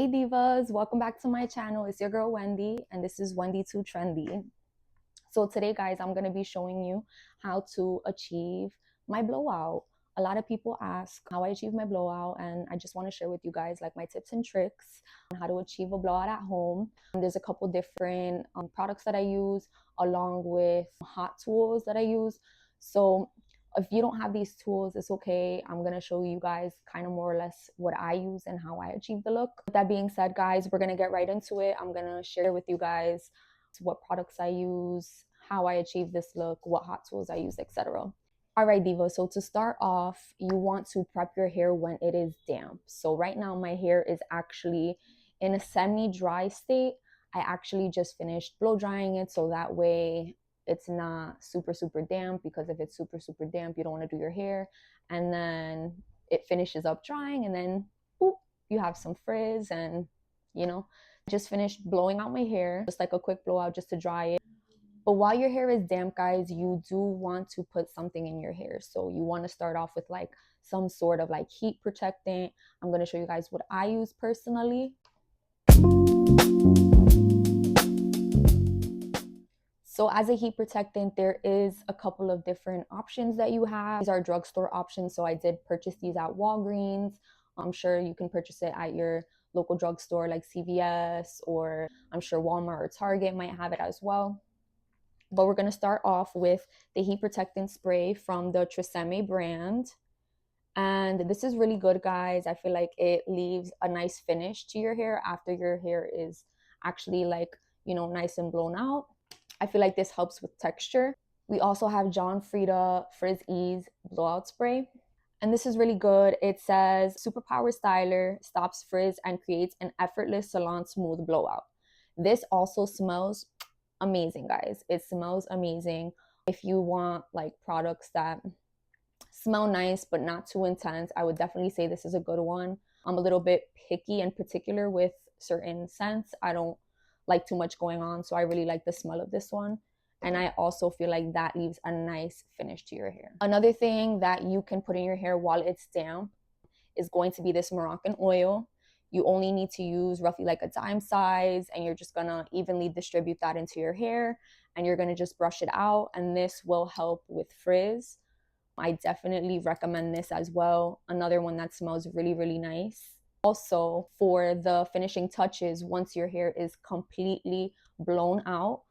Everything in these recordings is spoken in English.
Hey divas, welcome back to my channel. It's your girl Wendy and this is Wendy2Trendy. So today guys, I'm going to be showing you how to achieve my blowout. A lot of people ask how I achieve my blowout, and I just want to share with you guys like my tips and tricks on how to achieve a blowout at home. There's a couple different products that I use along with hot tools that I use. So if you don't have these tools, it's okay. I'm going to show you guys kind of more or less what I use and how I achieve the look. With that being said, guys, we're going to get right into it. I'm going to share with you guys what products I use, how I achieve this look, what hot tools I use, etc. All right, Diva, so to start off, you want to prep your hair when it is damp. So right now my hair is actually in a semi-dry state. I actually just finished blow drying it, so that way it's not super damp, because if it's super damp, you don't want to do your hair and then it finishes up drying and then boop, you have some frizz. And you know, just finished blowing out my hair, just like a quick blowout just to dry it. But while your hair is damp, guys, you do want to put something in your hair. So you want to start off with like some sort of like heat protectant. I'm going to show you guys what I use personally. So as a heat protectant, there is a couple of different options that you have. These are drugstore options. So I did purchase these at Walgreens. I'm sure you can purchase it at your local drugstore like CVS, or I'm sure Walmart or Target might have it as well. But we're going to start off with the heat protectant spray from the Tresemmé brand. And this is really good, guys. I feel like it leaves a nice finish to your hair after your hair is actually like, you know, nice and blown out. I feel like this helps with texture. We also have Freida Frizz Ease blowout spray. And this is really good. It says superpower styler, stops frizz and creates an effortless salon smooth blowout. This also smells amazing, guys. It smells amazing. If you want like products that smell nice but not too intense, I would definitely say this is a good one. I'm a little bit picky and particular with certain scents. I don't like too much going on, so I really like the smell of this one. And I also feel like that leaves a nice finish to your hair. Another thing that you can put in your hair while it's damp is going to be this Moroccan oil. You only need to use roughly like a dime size, and you're just gonna evenly distribute that into your hair, and you're gonna just brush it out, and this will help with frizz. I definitely recommend this as well. Another one that smells really nice. Also, for the finishing touches, once your hair is completely blown out,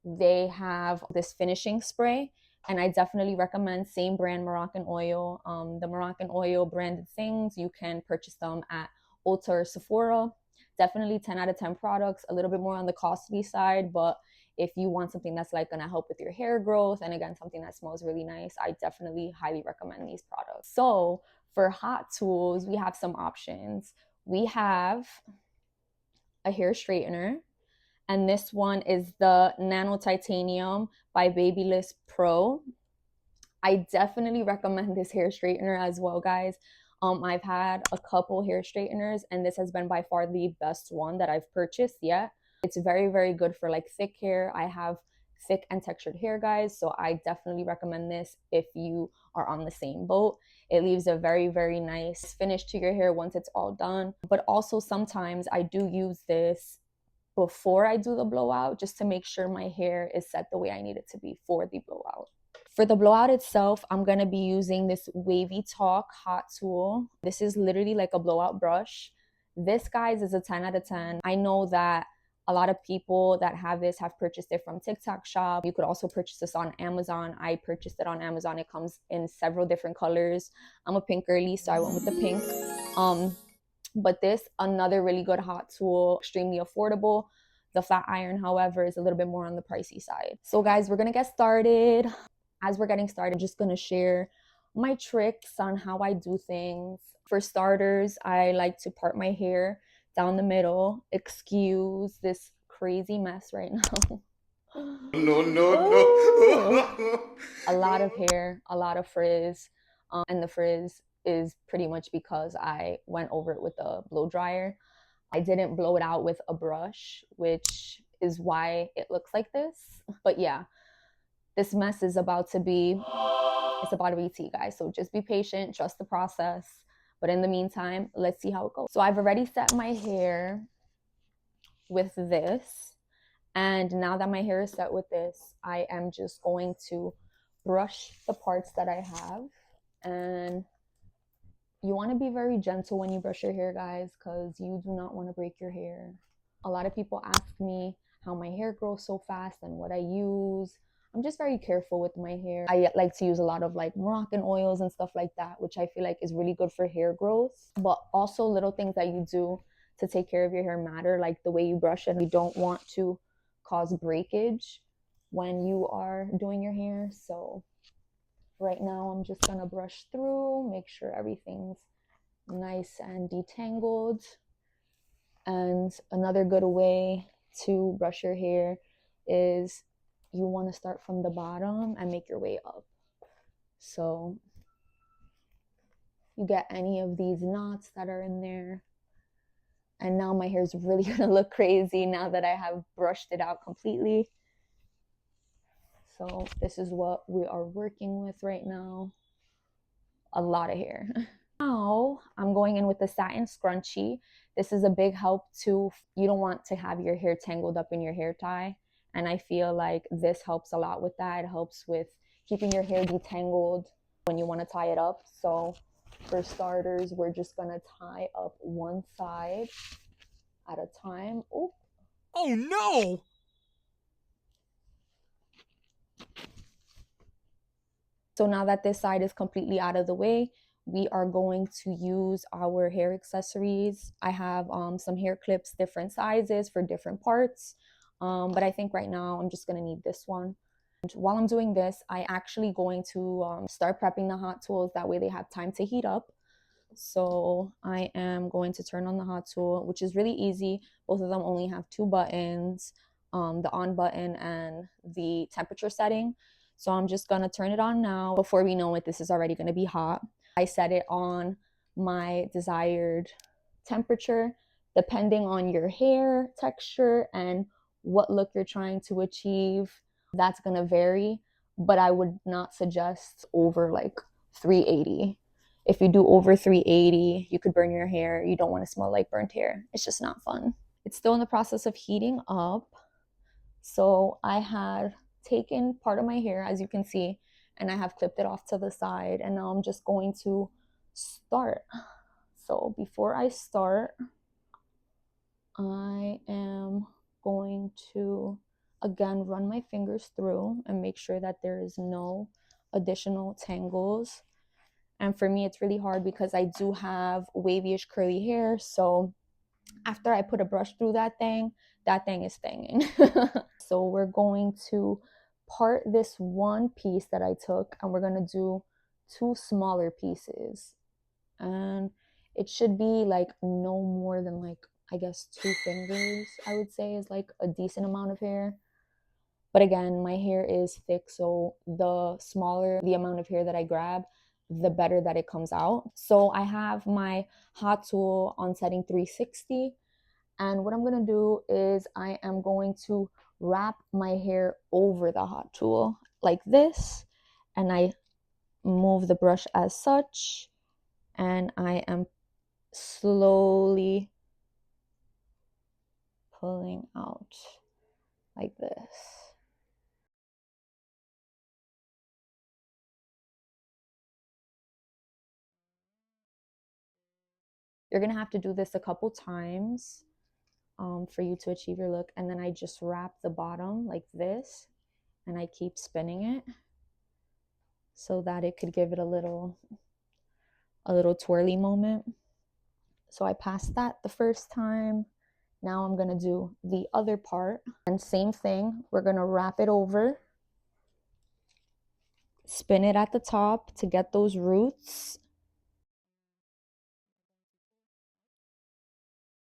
they have this finishing spray, and I definitely recommend same brand Moroccanoil. The Moroccanoil branded things, you can purchase them at Ulta or Sephora. Definitely 10 out of 10 products, a little bit more on the costly side, but if you want something that's like gonna help with your hair growth, and again, something that smells really nice, I definitely highly recommend these products. So for hot tools, we have some options. We have a hair straightener, and this one is the Nano Titanium by BaBylissPRO. I definitely recommend this hair straightener as well, guys. I've had a couple hair straighteners, and this has been by far the best one that I've purchased yet. It's very good for like thick hair. I have thick and textured hair, guys, so I definitely recommend this if you are on the same boat. It leaves a very nice finish to your hair once it's all done. But also sometimes I do use this before I do the blowout, just to make sure my hair is set the way I need it to be for the blowout. For the blowout itself, I'm going to be using this Wavytalk hot tool. This is literally like a blowout brush. This, guys, is a 10 out of 10. I know that a lot of people that have this have purchased it from TikTok shop. You could also purchase this on Amazon. I purchased it on Amazon. It comes in several different colors. I'm a pink girly, so I went with the pink. But this, another really good hot tool, extremely affordable. The flat iron, however, is a little bit more on the pricey side. So guys, we're gonna get started. As we're getting started, I'm just gonna share my tricks on how I do things. For starters, I like to part my hair down the middle. Excuse this crazy mess right now. No. A lot of hair, a lot of frizz, and the frizz is pretty much because I went over it with a blow dryer. I didn't blow it out with a brush, which is why it looks like this. But yeah, this mess is about to be tea, guys. So just be patient, trust the process. But in the meantime, let's see how it goes. So I've already set my hair with this. And now that my hair is set with this, I am just going to brush the parts that I have. And you want to be very gentle when you brush your hair, guys, because you do not want to break your hair. A lot of people ask me how my hair grows so fast and what I use. I'm just very careful with my hair. I like to use a lot of like Moroccan oils and stuff like that, which I feel like is really good for hair growth. But also little things that you do to take care of your hair matter, like the way you brush it. You don't want to cause breakage when you are doing your hair. So right now I'm just gonna brush through, make sure everything's nice and detangled. And another good way to brush your hair is you want to start from the bottom and make your way up. So you get any of these knots that are in there. And now my hair is really going to look crazy now that I have brushed it out completely. So this is what we are working with right now. A lot of hair. Now I'm going in with the satin scrunchie. This is a big help too. You don't want to have your hair tangled up in your hair tie. And I feel like this helps a lot with that. It helps with keeping your hair detangled when you want to tie it up. So for starters, we're just going to tie up one side at a time. Oh no! So now that this side is completely out of the way, we are going to use our hair accessories. I have some hair clips, different sizes for different parts. But I think right now I'm just gonna need this one. And while I'm doing this, I actually going to start prepping the hot tools. That way they have time to heat up. So I am going to turn on the hot tool, which is really easy. Both of them only have two buttons, the on button and the temperature setting. So I'm just gonna turn it on now. Before we know it, this is already gonna be hot. I set it on my desired temperature, depending on your hair texture and what look you're trying to achieve. That's gonna vary, but I would not suggest over like 380. If you do over 380, you could burn your hair. You don't want to smell like burnt hair. It's just not fun. It's still in the process of heating up. So I had taken part of my hair, as you can see, and I have clipped it off to the side. And now I'm just going to start. So before I start, I am going to, again, run my fingers through and make sure that there is no additional tangles. And for me, it's really hard because I do have wavyish curly hair. So after I put a brush through that thing is thanging. So we're going to part this one piece that I took and we're going to do two smaller pieces. And it should be like no more than like, I guess 2 fingers, I would say is like a decent amount of hair. But again, my hair is thick, so the smaller the amount of hair that I grab, the better that it comes out. So I have my hot tool on setting 360. And what I'm going to do is I am going to wrap my hair over the hot tool like this. And I move the brush as such. And I am slowly pulling out like this. You're going to have to do this a couple times for you to achieve your look. And then I just wrap the bottom like this and I keep spinning it so that it could give it a little twirly moment. So I passed that the first time. Now I'm going to do the other part. And same thing, we're going to wrap it over, spin it at the top to get those roots.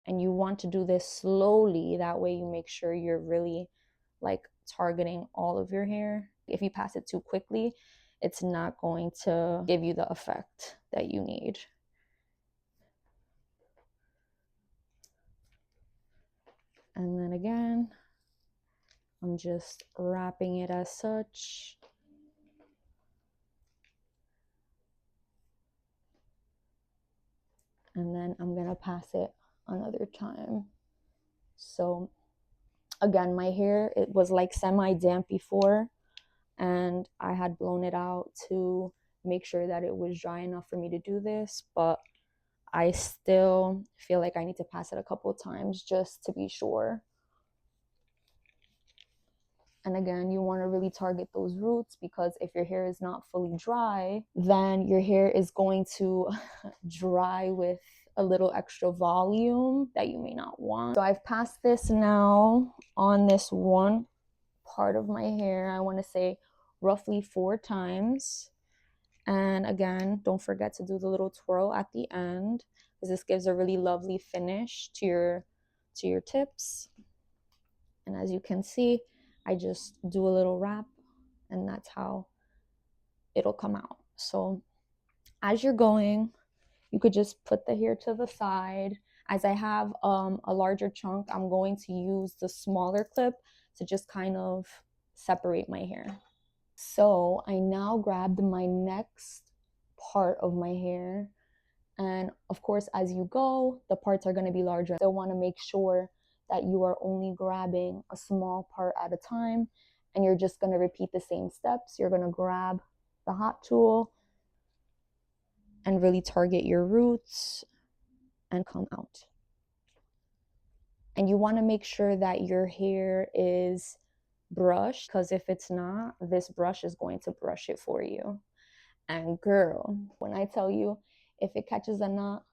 And you want to do this slowly. That way you make sure you're really like targeting all of your hair. If you pass it too quickly, it's not going to give you the effect that you need. And then again, I'm just wrapping it as such. and then I'm gonna pass it another time. So again, my hair, it was like semi-damp before, and I had blown it out to make sure that it was dry enough for me to do this, but I still feel like I need to pass it a couple of times just to be sure. And again, you want to really target those roots, because if your hair is not fully dry, then your hair is going to dry with a little extra volume that you may not want. So I've passed this now on this one part of my hair, I want to say roughly 4 times. And again, don't forget to do the little twirl at the end, because this gives a really lovely finish to your tips. And as you can see, I just do a little wrap, and that's how it'll come out. So as you're going, you could just put the hair to the side. As I have a larger chunk, I'm going to use the smaller clip to just kind of separate my hair. So I now grabbed my next part of my hair, and of course, as you go, the parts are going to be larger. So want to make sure that you are only grabbing a small part at a time, and you're just going to repeat the same steps. You're going to grab the hot tool and really target your roots and come out. And you want to make sure that your hair is brushed, because if it's not, this brush is going to brush it for you. And girl, when I tell you, if it catches a knot,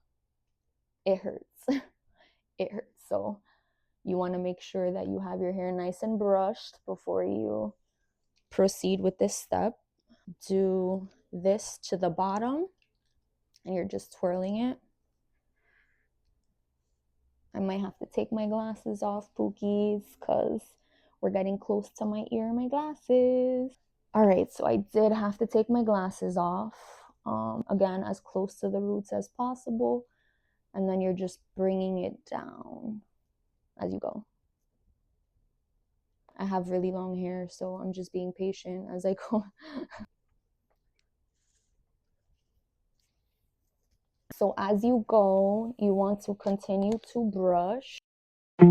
it hurts. It hurts. So you want to make sure that you have your hair nice and brushed before you proceed with this step. Do this to the bottom, and you're just twirling it. I might have to take my glasses off, Pookies, because we're getting close to my ear and my glasses. All right, so I did have to take my glasses off. Again, as close to the roots as possible. And then you're just bringing it down as you go. I have really long hair, so I'm just being patient as I go. So as you go, you want to continue to brush. And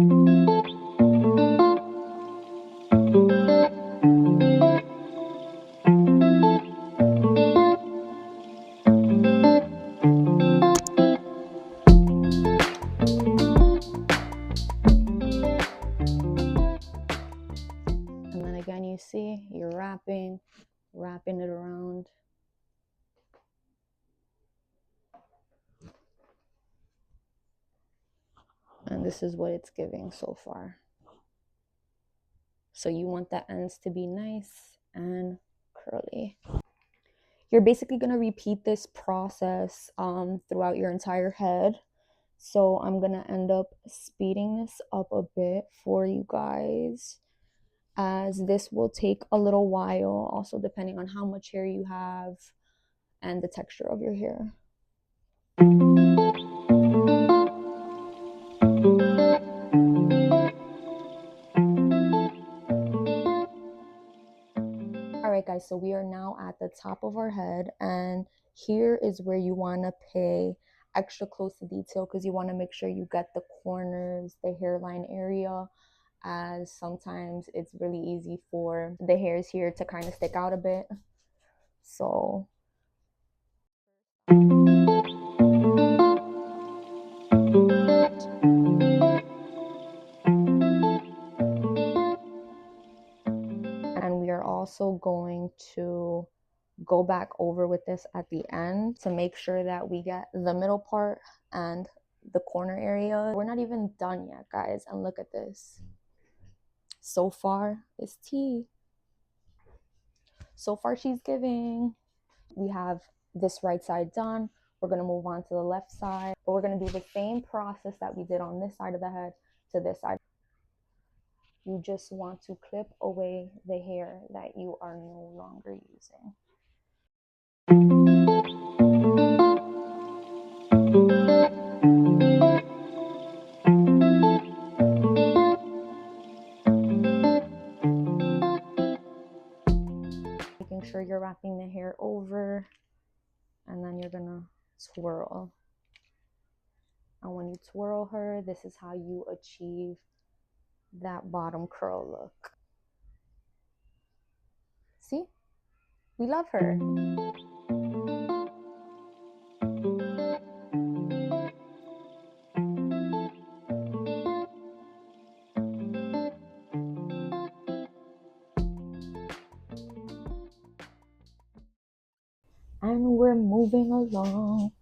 then again, you see, you're wrapping it around. And this is what it's giving so far. So you want the ends to be nice and curly. You're basically going to repeat this process throughout your entire head. So I'm going to end up speeding this up a bit for you guys, as this will take a little while, also depending on how much hair you have and the texture of your hair. All right, guys, so we are now at the top of our head, and here is where you want to pay extra close to detail, because you want to make sure you get the corners, the hairline area, as sometimes it's really easy for the hairs here to kind of stick out a bit. So and we are also going to go back over with this at the end to make sure that we get the middle part and the corner area. We're not even done yet, guys, and look at this. So far, it's tea. So far, she's giving. We have this right side done. We're going to move on to the left side, but we're going to do the same process that we did on this side of the head to this side. You just want to clip away the hair that you are no longer using. Making sure you're wrapping the hair over, and then you're gonna swirl. And when you twirl her, this is how you achieve that bottom curl look. See? We love her. And we're moving along.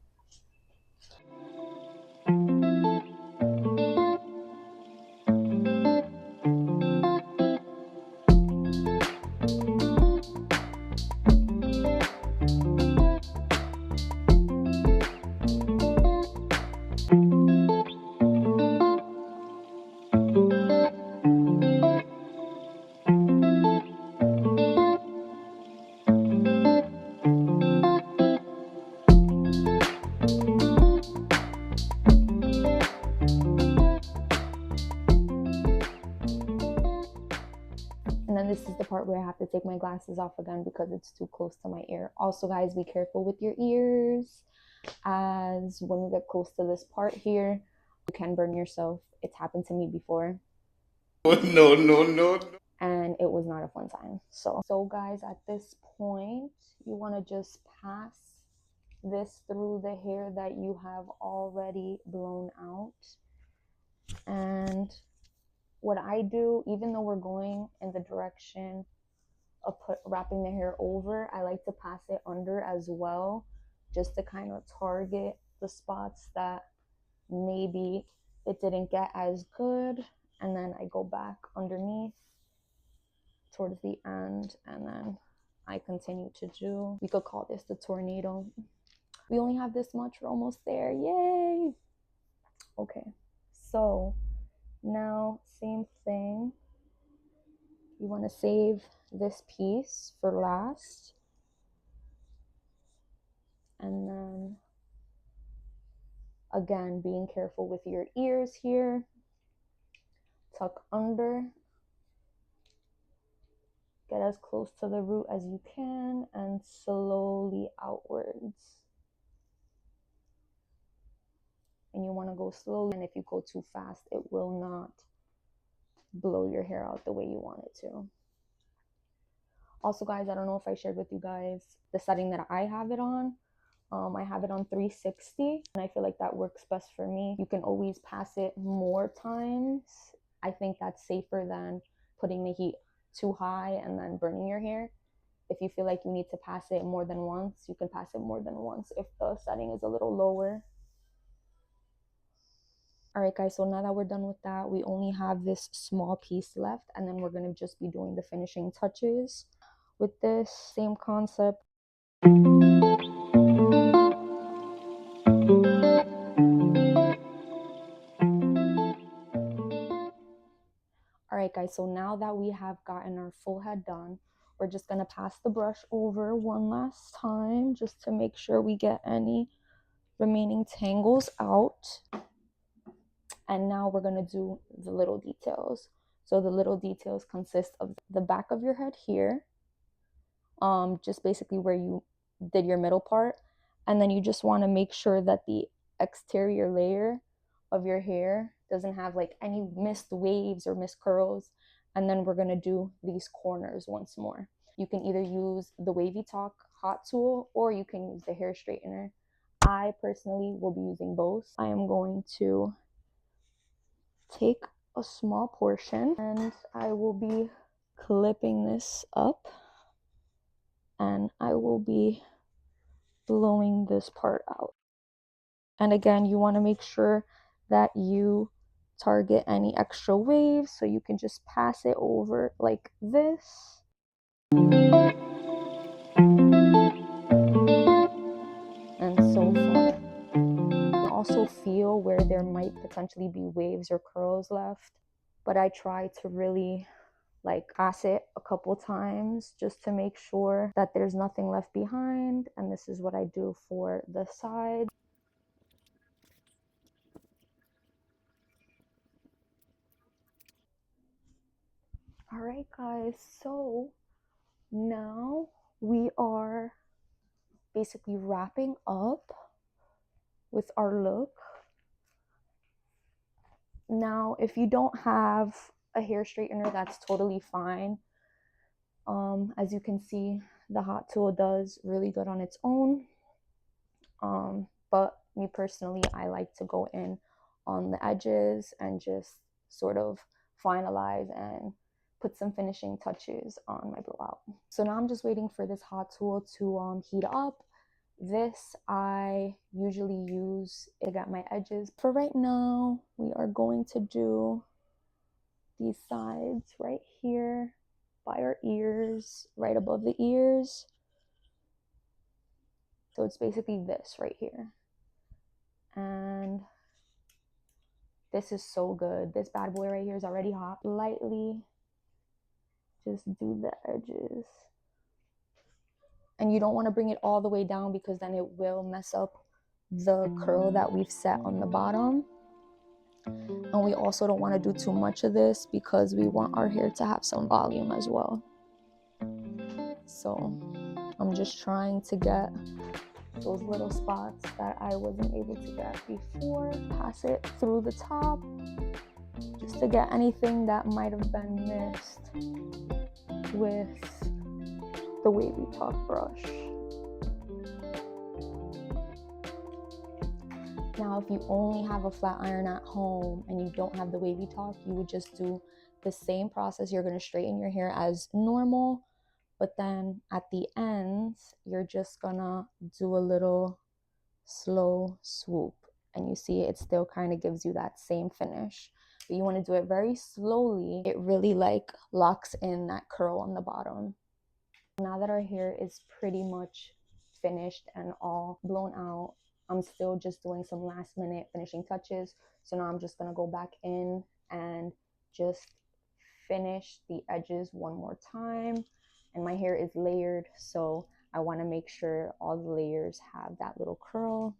And then this is the part where I have to take my glasses off again because it's too close to my ear. Also, guys, be careful with your ears, as when you get close to this part here, you can burn yourself. It's happened to me before. No. And it was not a fun time. So guys, at this point, you want to just pass this through the hair that you have already blown out. And what I do, even though we're going in the direction of wrapping the hair over, I like to pass it under as well, just to kind of target the spots that maybe it didn't get as good. And then I go back underneath towards the end, and then I continue to do, we could call this the tornado. We only have this much, we're almost there, yay. Okay, so now same thing, you want to save this piece for last, and then again, being careful with your ears here, tuck under, get as close to the root as you can, and slowly outwards. And you want to go slowly, and if you go too fast, it will not blow your hair out the way you want it to. Also, guys, I don't know if I shared with you guys the setting that I have it on. I have it on 360, and I feel like that works best for me. You can always pass it more times. I think that's safer than putting the heat too high and then burning your hair. If you feel like you need to pass it more than once, you can pass it more than once if the setting is a little lower. All right, guys, so now that we're done with that, we only have this small piece left, and then we're going to just be doing the finishing touches with this same concept. All right, guys, so now that we have gotten our full head done, we're just going to pass the brush over one last time just to make sure we get any remaining tangles out. And now we're going to do the little details. So the little details consist of the back of your head here, just basically where you did your middle part, and then you just want to make sure that the exterior layer of your hair doesn't have like any missed waves or missed curls. And then we're going to do these corners once more. You can either use the Wavytalk hot tool or you can use the hair straightener. I personally will be using both. I am going to take a small portion and I will be clipping this up, and I will be blowing this part out. And again, you want to make sure that you target any extra waves, so you can just pass it over like this. And so forth. Also feel where there might potentially be waves or curls left, but I try to really like pass it a couple times just to make sure that there's nothing left behind. And this is what I do for the side. All right, guys, so now we are basically wrapping up with our look. Now, if you don't have a hair straightener, that's totally fine. As you can see, the hot tool does really good on its own. But me personally, I like to go in on the edges and just sort of finalize and put some finishing touches on my blowout. So now I'm just waiting for this hot tool to heat up. This I usually use to get my edges. For right now, we are going to do these sides right here by our ears, right above the ears. So it's basically this right here. And this is so good. This bad boy right here is already hot. Lightly just do the edges. And you don't want to bring it all the way down because then it will mess up the curl that we've set on the bottom. And we also don't want to do too much of this because we want our hair to have some volume as well. So I'm just trying to get those little spots that I wasn't able to get before. Pass it through the top just to get anything that might have been missed with the Wavytalk brush. Now, if you only have a flat iron at home and you don't have the Wavytalk, you would just do the same process. You're going to straighten your hair as normal, but then at the ends, you're just gonna do a little slow swoop. And you see it still kind of gives you that same finish. But you want to do it very slowly. It really like locks in that curl on the bottom. Now that our hair is pretty much finished and all blown out, I'm still just doing some last minute finishing touches. So now I'm just gonna go back in and just finish the edges one more time. And my hair is layered, so I want to make sure all the layers have that little curl.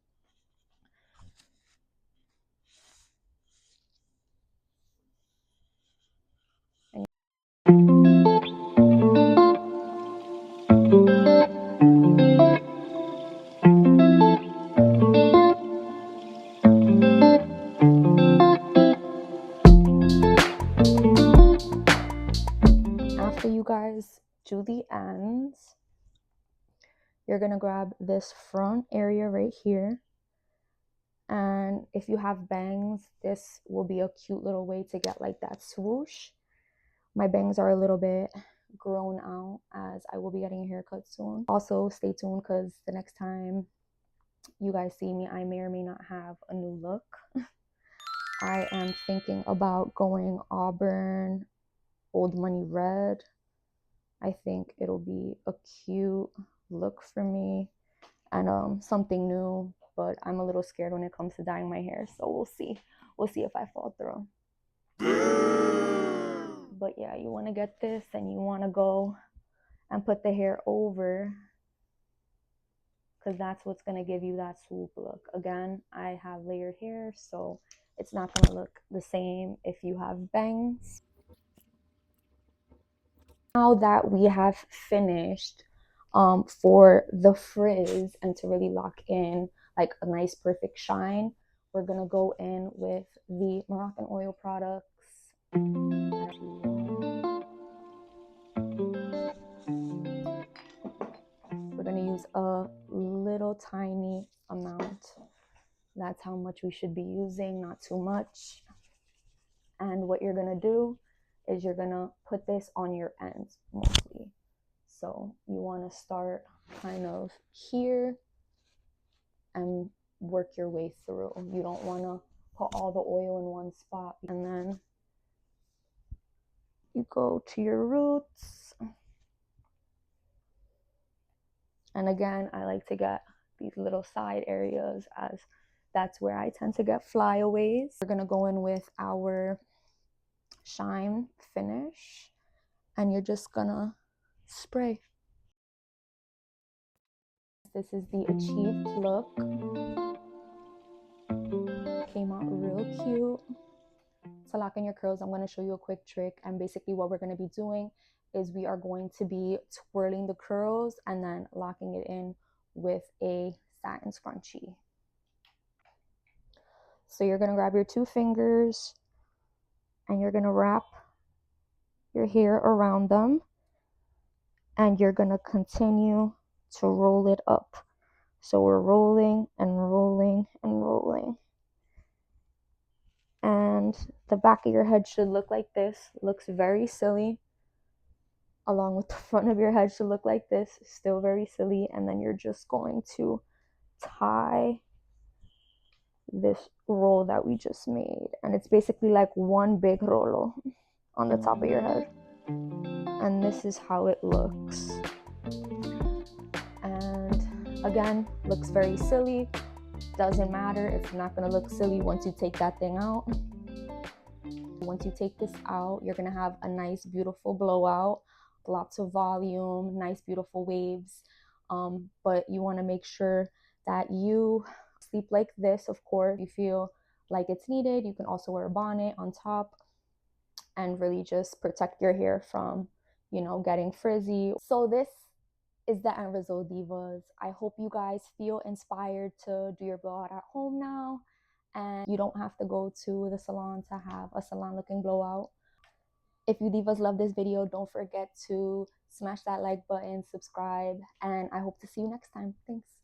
After you guys do the ends, you're gonna grab this front area right here. And if you have bangs, this will be a cute little way to get like that swoosh. My bangs are a little bit grown out as I will be getting a haircut soon. Also, stay tuned because the next time you guys see me, I may or may not have a new look. I am thinking about going auburn, old money red. I think it'll be a cute look for me and something new, but I'm a little scared when it comes to dyeing my hair, so we'll see. We'll see if I fall through. But yeah, you want to get this and you want to go and put the hair over because that's what's going to give you that swoop look. Again, I have layered hair, so it's not going to look the same if you have bangs. Now that we have finished for the frizz and to really lock in like a nice perfect shine, we're going to go in with the Moroccanoil products. We're going to use a little tiny amount. That's how much we should be using, not too much. And what you're going to do is you're going to put this on your ends mostly. So you want to start kind of here and work your way through. You don't want to put all the oil in one spot. And then you go to your roots. And again, I like to get these little side areas as that's where I tend to get flyaways. We're going to go in with our shine finish and you're just going to spray. This is the achieved look. Came out real cute. To lock in your curls, I'm going to show you a quick trick, and basically what we're going to be doing is we are going to be twirling the curls and then locking it in with a satin scrunchie. So you're going to grab your two fingers and you're going to wrap your hair around them, and you're going to continue to roll it up. So we're rolling and rolling and rolling. And the back of your head should look like this. Looks very silly. Along with the front of your head should look like this. Still very silly. And then you're just going to tie this roll that we just made. And it's basically like one big rolo on the top of your head. And this is how it looks. And again, looks very silly. Doesn't matter, it's not gonna look silly once you take that thing out. Once you take this out, you're gonna have a nice, beautiful blowout, lots of volume, nice, beautiful waves. But you wanna make sure that you sleep like this. Of course, if you feel like it's needed, you can also wear a bonnet on top and really just protect your hair from, getting frizzy. So this is the end result, divas. I hope you guys feel inspired to do your blowout at home now, and you don't have to go to the salon to have a salon looking blowout. If you divas love this video, don't forget to smash that like button, subscribe, and I hope to see you next time. Thanks.